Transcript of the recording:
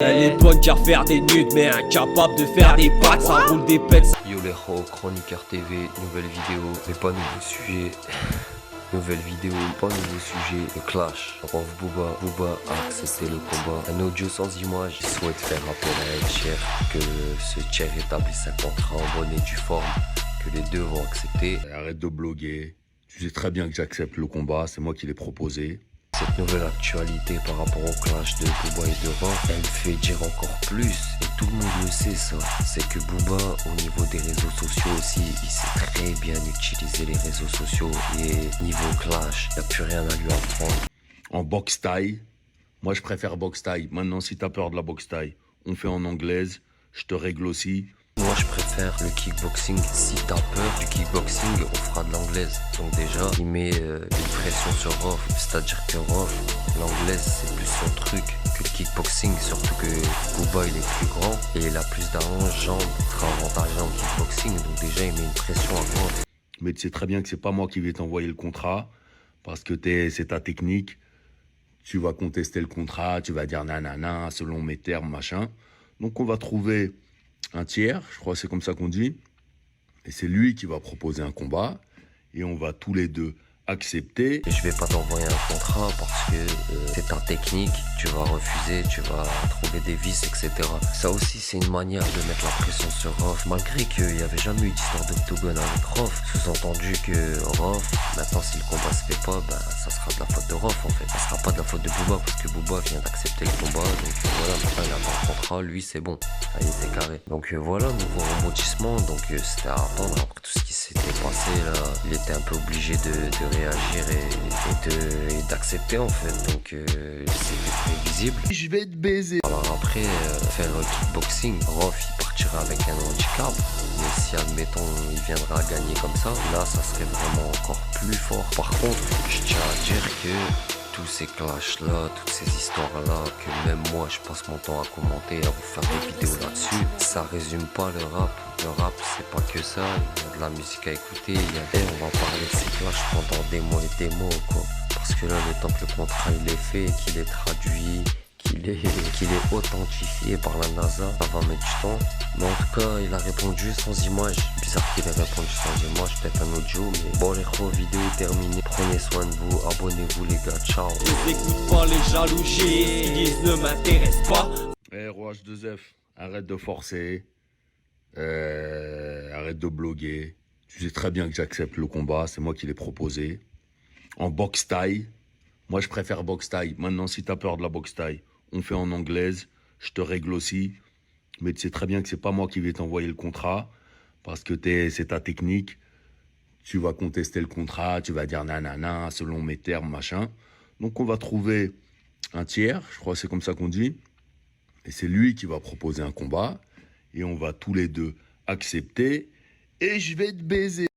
Elle est bonne qu'à faire des nudes, mais incapable de faire des packs, ça roule des pets. Yo les ho, Chroniqueur TV, nouvelle vidéo, mais pas nouveau sujet. Nouvelle vidéo, pas nouveau sujet, le clash. Rof Booba a accepté le combat. Un audio sans image, il souhaite faire appel à El Cher, que ce Cher établisse un contrat en bonne et due forme, que les deux vont accepter. Arrête de bloguer, tu sais très bien que j'accepte le combat, c'est moi qui l'ai proposé. Cette nouvelle actualité par rapport au clash de Booba et de Rof, elle fait dire encore plus, et tout le monde le sait ça, c'est que Booba, au niveau des réseaux sociaux aussi, il sait très bien utiliser les réseaux sociaux, et niveau clash, il n'y a plus rien à lui apprendre. En boxe taille, moi je préfère boxe taille. Maintenant si t'as peur de la boxe taille, on fait en anglaise, je te règle aussi. Moi je préfère le kickboxing. Si t'as peur du kickboxing, on fera de l'anglaise. Donc déjà, il met une pression sur Rof. C'est-à-dire que Rof, l'anglaise c'est plus son truc que le kickboxing. Surtout que Booba il est plus grand et il a plus d'arrange jambes. Il sera avantagé en kickboxing. Donc déjà il met une pression à Rof. Mais tu sais très bien que c'est pas moi qui vais t'envoyer le contrat, parce que c'est ta technique. Tu vas contester le contrat, tu vas dire nanana, selon mes termes, machin. Donc on va trouver un tiers, je crois que c'est comme ça qu'on dit, et c'est lui qui va proposer un combat, et on va tous les deux accepter. Et je vais pas t'envoyer un contrat parce que c'est ta technique, tu vas refuser, tu vas trouver des vices, etc. Ça aussi c'est une manière de mettre la pression sur Rof, malgré qu'il n'y avait jamais eu d'histoire d'octogone avec Rof. Sous-entendu que Rof, maintenant si le combat se fait pas, ben, ça sera de la faute de Rof en fait. Ça sera pas de la faute de Booba parce que Booba vient d'accepter le combat, donc voilà, maintenant il a pas un contrat, lui c'est bon, ça y est c'est carré. Donc voilà, nouveau rebondissement, donc c'était à attendre après tout ce qui s'était passé là. Il était un peu obligé de réagir et d'accepter en fait, donc c'était prévisible. Je vais te baiser. Alors après, faire le kickboxing, Rof il partira avec un handicap, mais si admettons il viendra gagner comme ça, là ça serait vraiment encore plus fort. Par contre, je tiens à dire que tous ces clashs là, toutes ces histoires là, que même moi je passe mon temps à commenter, à vous faire des vidéos là-dessus, ça résume pas le rap. Le rap c'est pas que ça, il y a de la musique à écouter, on va parler de ces clashs pendant des mois et des mois quoi. Parce que là le temps que le contrat il est fait, qu'il est traduit, qu'il est authentifié par la NASA, ça va mettre du temps. Mais en tout cas il a répondu sans image. Bizarre qu'il ait répondu sans image, peut-être un audio, mais bon les gros, vidéo est terminée. Prenez soin de vous, abonnez-vous les gars, ciao. Je n'écoute pas les jaloux, ce qu'ils disent ne m'intéresse pas. ROH2F, arrête de forcer, arrête de bloguer. Tu sais très bien que j'accepte le combat, c'est moi qui l'ai proposé. En boxe taille, moi je préfère boxe taille. Maintenant si t'as peur de la boxe taille, on fait en anglaise, je te règle aussi. Mais tu sais très bien que c'est pas moi qui vais t'envoyer le contrat, parce que c'est ta technique. Tu vas contester le contrat, tu vas dire nanana, selon mes termes, machin. Donc on va trouver un tiers, je crois que c'est comme ça qu'on dit, et c'est lui qui va proposer un combat, et on va tous les deux accepter, et je vais te baiser.